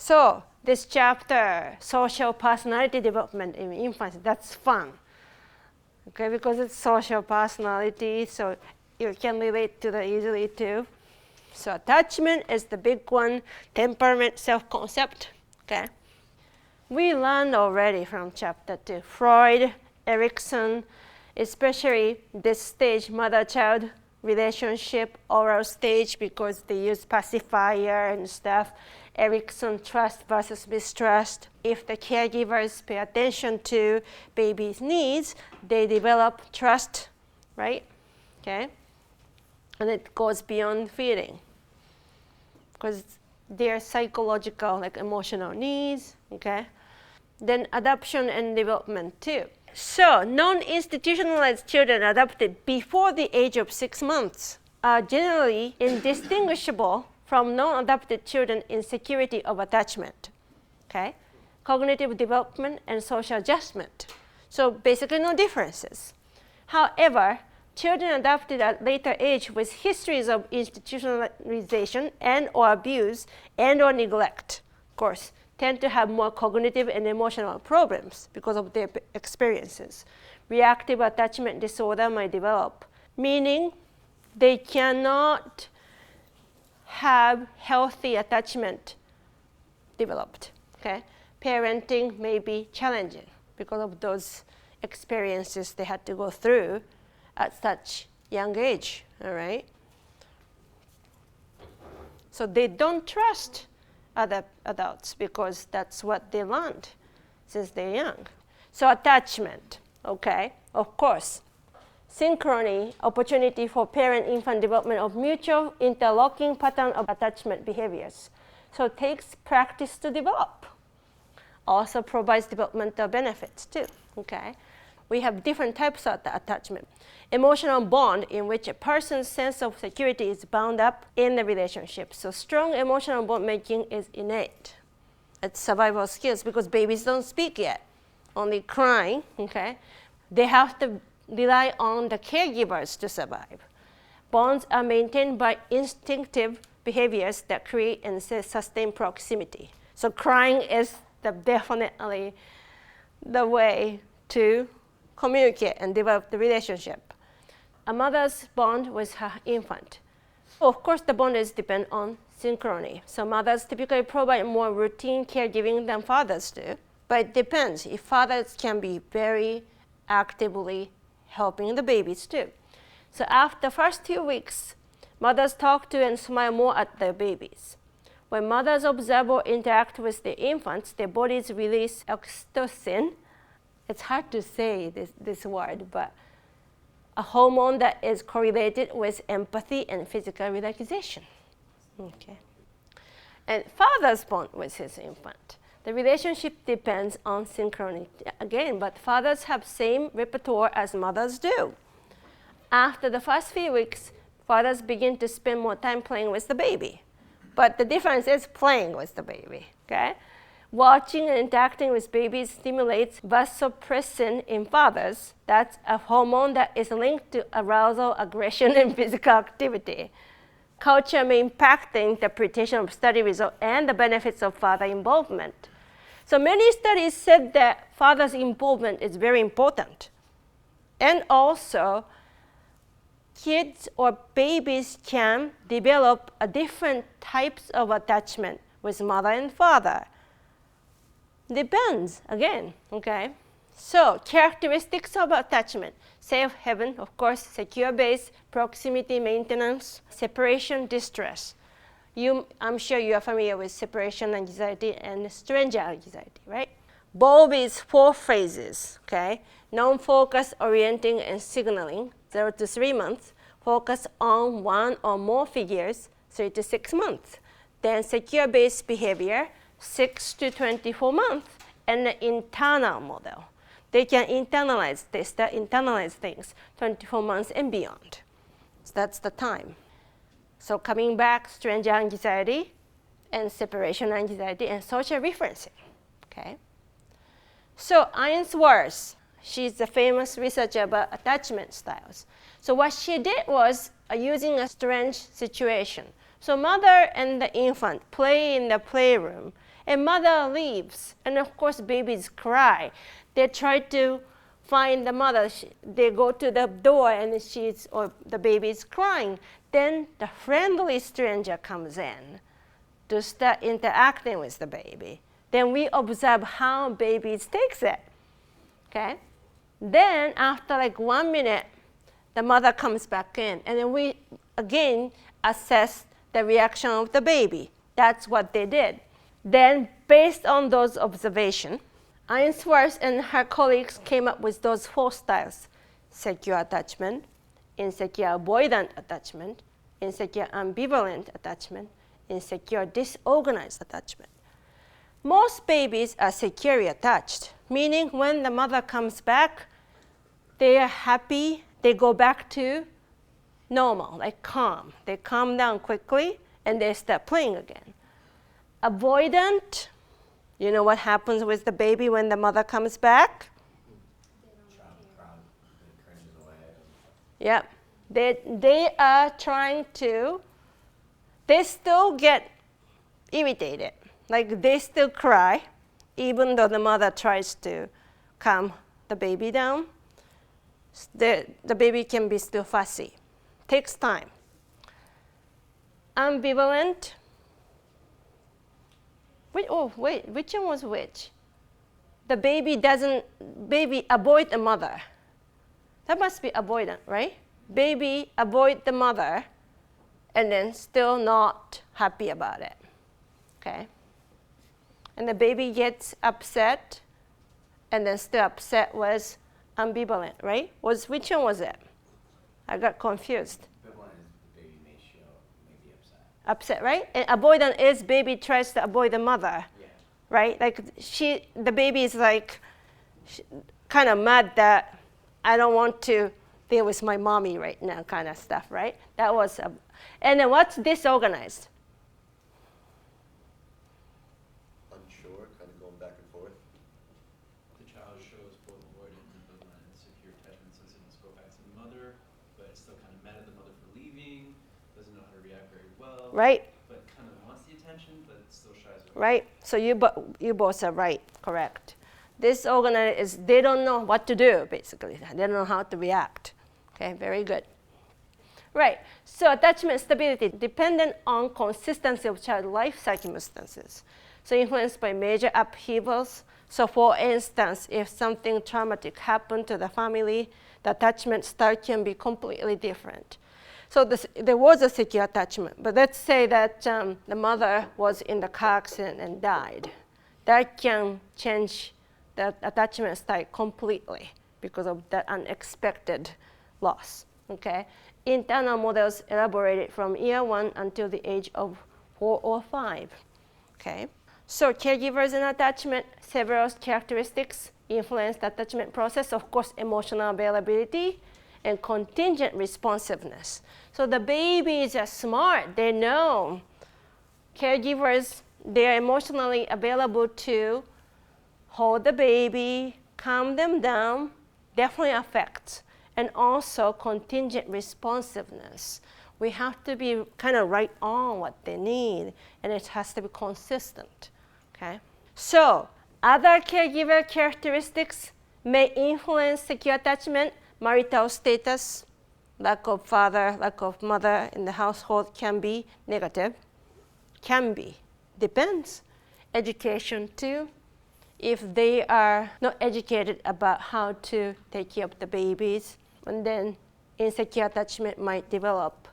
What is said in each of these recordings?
So this chapter, social personality development in infancy, that's fun. Okay, because it's social personality, so you can relate to that easily too. So attachment is the big one, temperament, self-concept. Okay. We learned already from chapter 2, Freud, Erikson, especially this stage, mother-child relationship, oral stage, because they use pacifier and stuff. Erikson, trust versus mistrust. If the caregivers pay attention to baby's needs, they develop trust, right? Okay? And it goes beyond feeding, because their psychological, like emotional needs, okay? Then adoption and development too. So non-institutionalized children adopted before the age of 6 months are generally indistinguishable from non-adopted children in security of attachment, okay? Cognitive development and social adjustment. So basically no differences. However, children adopted at later age with histories of institutionalization and or abuse and or neglect, of course, tend to have more cognitive and emotional problems because of their experiences. Reactive attachment disorder might develop, meaning they cannot have healthy attachment developed. Okay? Parenting may be challenging because of those experiences they had to go through at such young age, all right? So they don't trust other adults because that's what they learned since they're young. So attachment, okay, of course. Synchrony, opportunity for parent-infant development of mutual interlocking pattern of attachment behaviors. So it takes practice to develop. Also provides developmental benefits too, okay? We have different types of attachment. Emotional bond in which a person's sense of security is bound up in the relationship. So strong emotional bond making is innate. It's survival skills because babies don't speak yet, only crying, okay? They have to rely on the caregivers to survive. Bonds are maintained by instinctive behaviors that create and sustain proximity. So crying is definitely the way to communicate and develop the relationship. A mother's bond with her infant. Of course, the bond is depend on synchrony. So mothers typically provide more routine caregiving than fathers do. But it depends. If fathers can be very actively helping the babies too. So after the first 2 weeks, mothers talk to and smile more at their babies. When mothers observe or interact with their infants, their bodies release oxytocin. It's hard to say this word, but a hormone that is correlated with empathy and physical relaxation. Okay. And father's bond with his infant. The relationship depends on synchrony again, but fathers have same repertoire as mothers do. After the first few weeks, fathers begin to spend more time playing with the baby. But the difference is playing with the baby, okay? Watching and interacting with babies stimulates vasopressin in fathers. That's a hormone that is linked to arousal, aggression, and physical activity. Culture may impact the interpretation of study results and the benefits of father involvement. So many studies said that father's involvement is very important. And also, kids or babies can develop a different types of attachment with mother and father. Depends, again, okay? So, characteristics of attachment. Safe haven, of course, secure base, proximity maintenance, separation distress. I'm sure you are familiar with separation anxiety and stranger anxiety, right? Bowlby's 4 phases, okay? Non-focus, orienting, and signaling, 0 to 3 months. Focus on 1 or more figures, 3 to 6 months. Then secure base behavior, 6 to 24 months, and the internal model. They can internalize things 24 months and beyond. So that's the time. So coming back, stranger anxiety and separation anxiety and social referencing, okay? So Ainsworth, she's a famous researcher about attachment styles. So what she did was using a strange situation. So mother and the infant play in the playroom, And mother leaves, and of course babies cry. They try to find the mother. They go to the door and the baby is crying. Then the friendly stranger comes in to start interacting with the baby. Then we observe how babies takes it. Okay? Then after like 1 minute, the mother comes back in, and then we again assess the reaction of the baby. That's what they did. Then based on those observations, Ainsworth and her colleagues came up with those 4 styles: secure attachment, insecure avoidant attachment, insecure ambivalent attachment, insecure disorganized attachment. Most babies are securely attached, meaning when the mother comes back, they are happy, they go back to normal, like calm. They calm down quickly and they start playing again. Avoidant, you know what happens with the baby when the mother comes back? Yeah, they are trying to, they still get irritated. Like they still cry, even though the mother tries to calm the baby down. The baby can be still fussy. Takes time. Ambivalent. Which one was which? The baby avoid the mother. That must be avoidant, right? Baby avoid the mother and then still not happy about it. Okay? And the baby gets upset and then still upset was ambivalent, right? Which one was it? I got confused. Ambivalent is the baby may be upset. Upset, right? And avoidant is baby tries to avoid the mother, Yeah. right? Like the baby is like kind of mad that I don't want to deal with my mommy right now, kind of stuff, right? That was, and then what's disorganized? Unsure, kind of going back and forth. The child shows both avoidant and ambivalent and secure attachment sensitivity go back to the mother, but it's still kind of mad at the mother for leaving, doesn't know how to react very well. Right. But kind of wants the attention, but it still shies away. Right. So you both are right, correct. Disorganized is they don't know what to do, basically. They don't know how to react. Okay, very good. Right. So attachment stability dependent on consistency of child life circumstances. So influenced by major upheavals. So for instance, if something traumatic happened to the family, the attachment style can be completely different. So there was a secure attachment, but let's say that the mother was in the car accident and died. That can change the attachment style completely because of that unexpected loss. Okay? Internal models elaborated from year 1 until the age of 4 or 5. Okay? So caregivers and attachment, several characteristics influence the attachment process. Of course, emotional availability and contingent responsiveness. So the babies are smart. They know. Caregivers, they are emotionally available to hold the baby, calm them down, definitely affects. And also contingent responsiveness. We have to be kind of right on what they need, and it has to be consistent. Okay? So other caregiver characteristics may influence secure attachment. Marital status, lack of father, lack of mother in the household can be negative. Can be. Depends. Education too. If they are not educated about how to take care of the babies, and then insecure attachment might develop.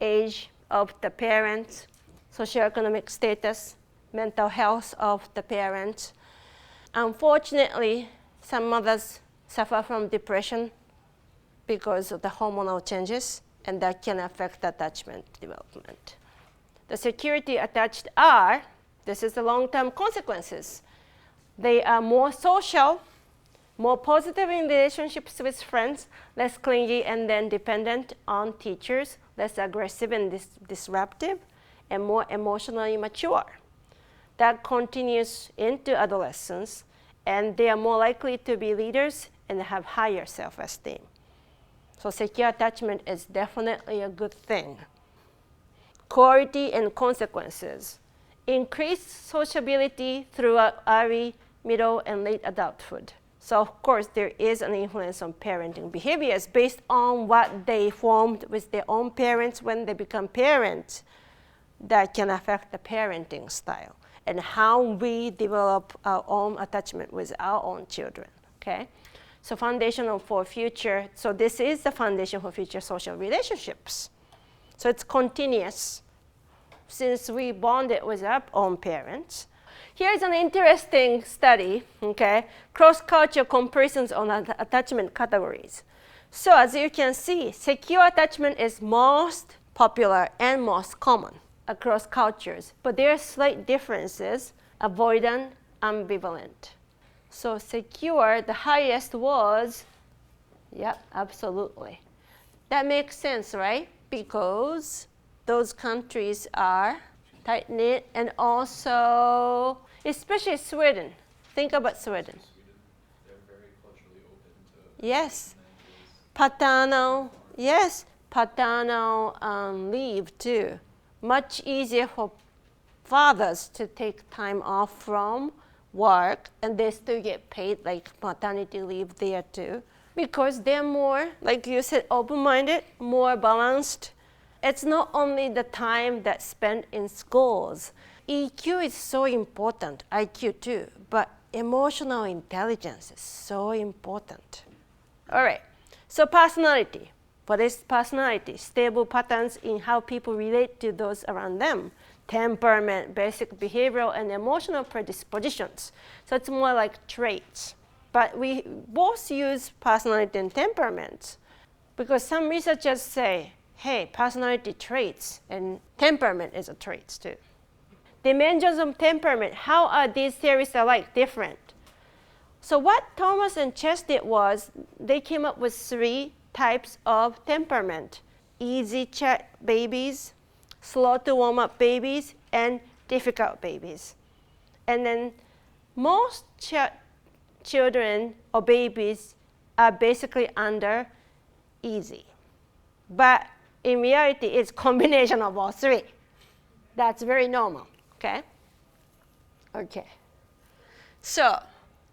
Age of the parents, socioeconomic status, mental health of the parents. Unfortunately, some mothers suffer from depression because of the hormonal changes, and that can affect attachment development. The security attached are, this is the long-term consequences. They are more social, more positive in relationships with friends, less clingy and then dependent on teachers, less aggressive and disruptive, and more emotionally mature. That continues into adolescence, and they are more likely to be leaders and have higher self-esteem. So secure attachment is definitely a good thing. Quality and consequences. increased sociability throughout early, middle, and late adulthood. So of course, there is an influence on parenting behaviors based on what they formed with their own parents when they become parents that can affect the parenting style and how we develop our own attachment with our own children, okay? So foundational for future, so this is the foundation for future social relationships. So it's continuous since we bonded with our own parents. Here's an interesting study, okay? Cross-cultural comparisons on attachment categories. So as you can see, secure attachment is most popular and most common across cultures, but there are slight differences: avoidant, ambivalent. So secure, the highest was, yep, absolutely. That makes sense, right? Because those countries are tight-knit, and also, especially Sweden. Think about Sweden. They're very culturally open to Yes. Paternal, yes, paternal leave too. Much easier for fathers to take time off from work, and they still get paid like maternity leave there too, because they're more, like you said, open-minded, more balanced. It's not only the time that's spent in schools. EQ is so important, IQ too, but emotional intelligence is so important. All right, so personality. What is personality? Stable patterns in how people relate to those around them. Temperament, basic behavioral and emotional predispositions. So it's more like traits. But we both use personality and temperament because some researchers say, hey, personality traits and temperament is a trait too. Dimensions of temperament, how are these theories alike different? So what Thomas and Chess did was they came up with 3 types of temperament: easy chat babies, slow to warm up babies, and difficult babies. And then most children or babies are basically under easy. But in reality, it's a combination of all 3. That's very normal, okay? Okay. So,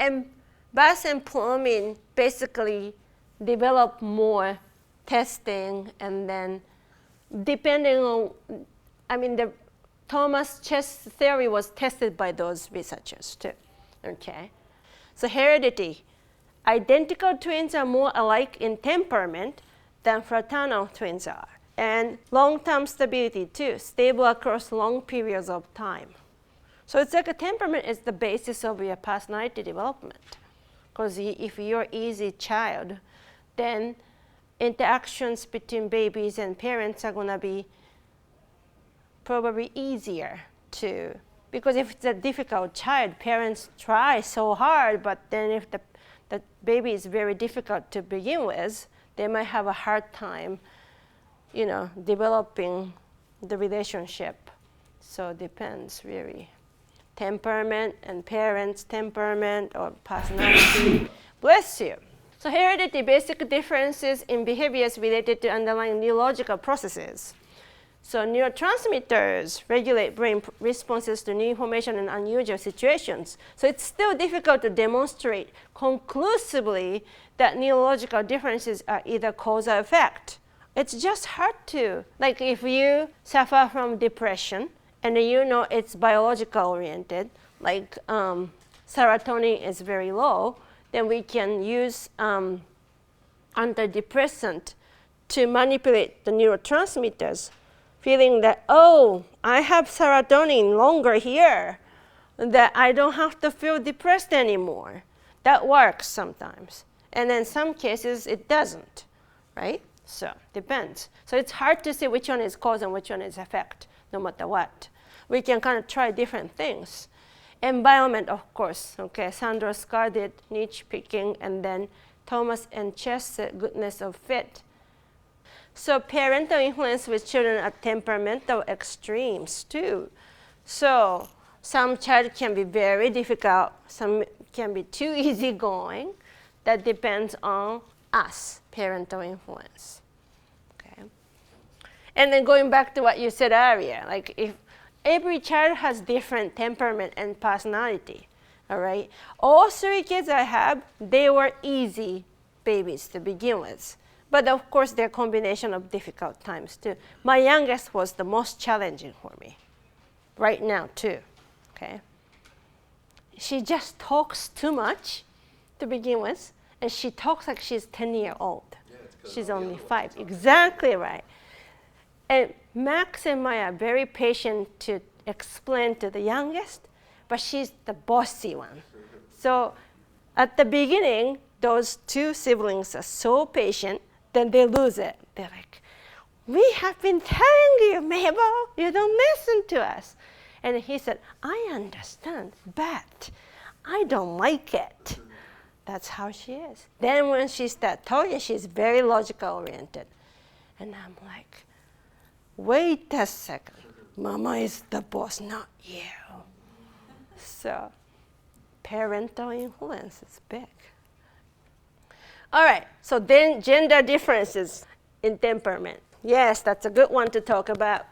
and Bass and Plumin basically develop more testing, and then depending on, the Thomas Chess theory was tested by those researchers too, okay? So heredity. Identical twins are more alike in temperament than fraternal twins are. And long-term stability too, stable across long periods of time. So it's like a temperament is the basis of your personality development. Because if you're an easy child, then interactions between babies and parents are going to be probably easier too. Because if it's a difficult child, parents try so hard, but then if the baby is very difficult to begin with, they might have a hard time, developing the relationship. So it depends really. Temperament and parents' temperament or personality. Bless you. So heredity, basic differences in behaviors related to underlying neurological processes. So neurotransmitters regulate brain responses to new information in unusual situations. So it's still difficult to demonstrate conclusively that neurological differences are either cause or effect. It's just hard to. Like if you suffer from depression and it's biological oriented, like serotonin is very low, then we can use antidepressant to manipulate the neurotransmitters, feeling that, oh, I have serotonin longer here, that I don't have to feel depressed anymore. That works sometimes. And in some cases, it doesn't, right? So, depends. So it's hard to say which one is cause and which one is effect, no matter what. We can kind of try different things. Environment, of course, okay? Sandra Scar did niche picking, and then Thomas and Chess said goodness of fit. So parental influence with children at temperamental extremes too. So some child can be very difficult, some can be too easygoing. That depends on us, parental influence. Okay. And then going back to what you said earlier, like if every child has different temperament and personality. All right. All 3 kids I have, they were easy babies to begin with. But of course, they're a combination of difficult times too. My youngest was the most challenging for me, right now too. Okay. She just talks too much to begin with, and she talks like she's 10-year-old. Yeah, it's 'cause She's all the only other ones 5. are talking. Exactly right. And Max and Maya are very patient to explain to the youngest, but she's the bossy one. So at the beginning, those 2 siblings are so patient, then they lose it. They're like, we have been telling you, Mabel, you don't listen to us. And he said, I understand, but I don't like it. That's how she is. Then when she starts talking, she's very logical oriented. And I'm like, wait a second. Mama is the boss, not you. So parental influence is big. All right, so then gender differences in temperament. Yes, that's a good one to talk about.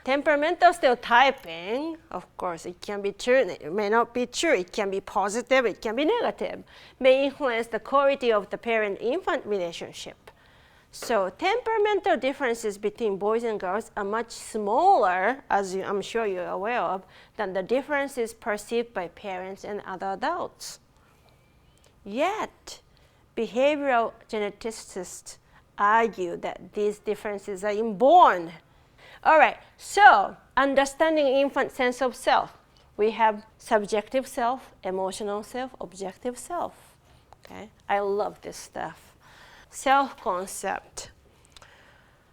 Temperamental stereotyping, of course, it can be true, it may not be true, it can be positive, it can be negative, may influence the quality of the parent-infant relationship. So temperamental differences between boys and girls are much smaller, as I'm sure you're aware of, than the differences perceived by parents and other adults. Yet, behavioral geneticists argue that these differences are inborn. All right, so understanding infant sense of self. We have subjective self, emotional self, objective self. Okay, I love this stuff. Self-concept.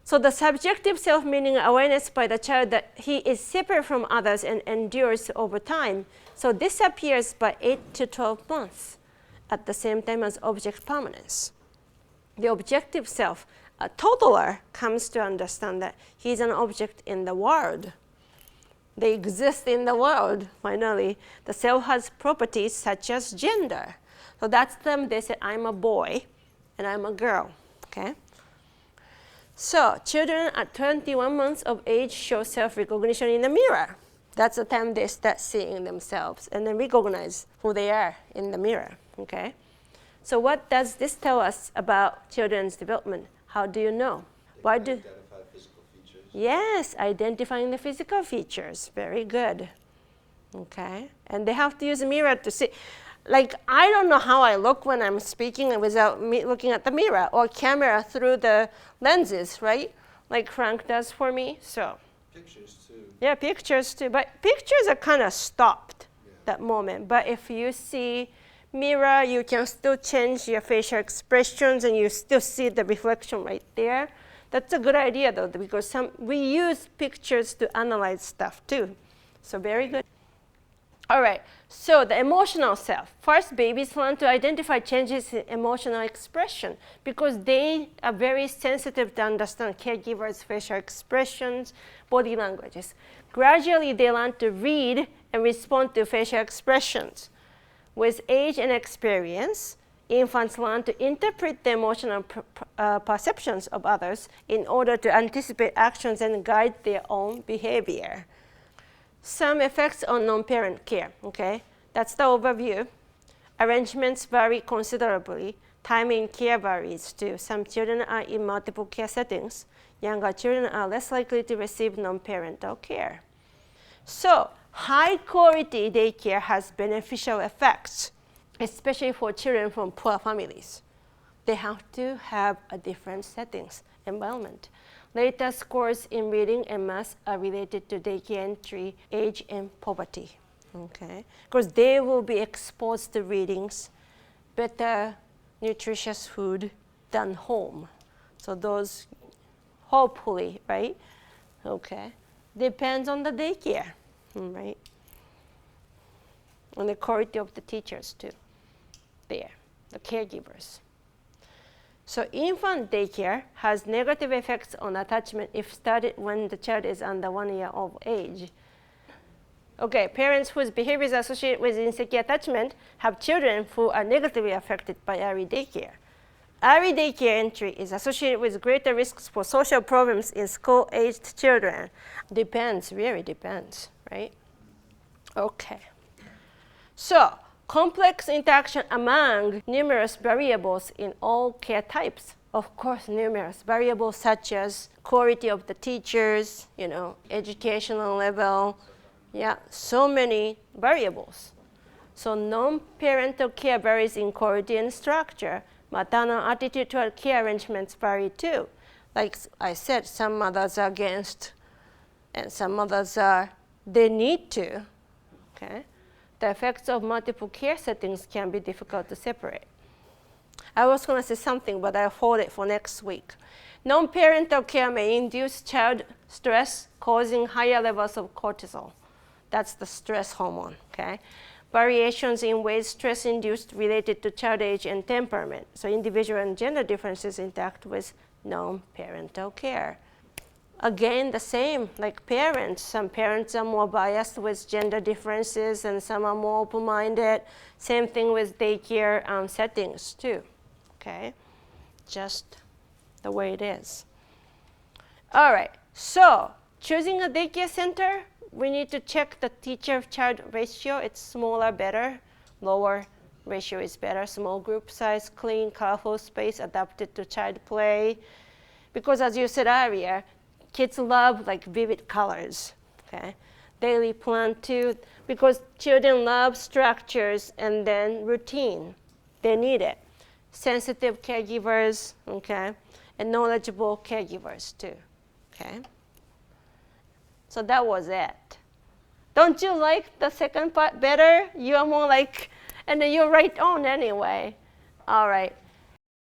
So the subjective self, meaning awareness by the child that he is separate from others and endures over time. So this appears by 8 to 12 months at the same time as object permanence. The objective self, a toddler, comes to understand that he's an object in the world. They exist in the world, finally. The self has properties such as gender. So that's them, they say, I'm a boy and I'm a girl, okay? So children at 21 months of age show self-recognition in the mirror. That's the time they start seeing themselves and then recognize who they are in the mirror, okay? So what does this tell us about children's development? How do you know? Why do? Identify physical features. Yes, identifying the physical features. Very good. Okay, and they have to use a mirror to see. Like, I don't know how I look when I'm speaking without me looking at the mirror or camera through the lenses, right? Like Frank does for me. So Pictures too. yeah, pictures too. But pictures are kind of stopped that moment. But if you see mirror, you can still change your facial expressions and you still see the reflection right there. That's a good idea though, because we use pictures to analyze stuff too. So very good. All right, so the emotional self. First, babies learn to identify changes in emotional expression because they are very sensitive to understand caregivers' facial expressions, body languages. Gradually, they learn to read and respond to facial expressions. With age and experience, infants learn to interpret the emotional perceptions of others in order to anticipate actions and guide their own behavior. Some effects on non-parent care, okay? That's the overview. Arrangements vary considerably. Time in care varies too. Some children are in multiple care settings. Younger children are less likely to receive non-parental care. So, high-quality daycare has beneficial effects, especially for children from poor families. They have to have a different settings, environment. Later scores in reading and math are related to daycare entry, age, and poverty. Okay, because they will be exposed to readings, better nutritious food than home. So those, hopefully, right? Okay, depends on the daycare, right? And the quality of the teachers too. There, the caregivers. So infant daycare has negative effects on attachment if started when the child is under 1 year of age. Okay, parents whose behaviors are associated with insecure attachment have children who are negatively affected by early daycare. Early daycare entry is associated with greater risks for social problems in school-aged children. Depends, really depends, right? Okay. So, complex interaction among numerous variables in all care types. Of course, numerous variables such as quality of the teachers, educational level. Yeah, so many variables. So non-parental care varies in quality and structure. Maternal attitude toward care arrangements vary too. Like I said, some mothers are against, and some mothers they need to. Okay? The effects of multiple care settings can be difficult to separate. I was going to say something, but I'll hold it for next week. Non-parental care may induce child stress, causing higher levels of cortisol. That's the stress hormone, okay? Variations in ways stress induced related to child age and temperament. So individual and gender differences interact with non-parental care. Again, the same, like parents. Some parents are more biased with gender differences and some are more open-minded. Same thing with daycare settings too, okay? Just the way it is. All right, so choosing a daycare center, we need to check the teacher-child ratio. It's smaller, better. Lower ratio is better. Small group size, clean, colorful space adapted to child play. Because as you said earlier, kids love like vivid colors, okay? Daily plan too, because children love structures and then routine. They need it. Sensitive caregivers, okay? And knowledgeable caregivers too, okay? So that was it. Don't you like the second part better? You are more like, and then you write on anyway. All right.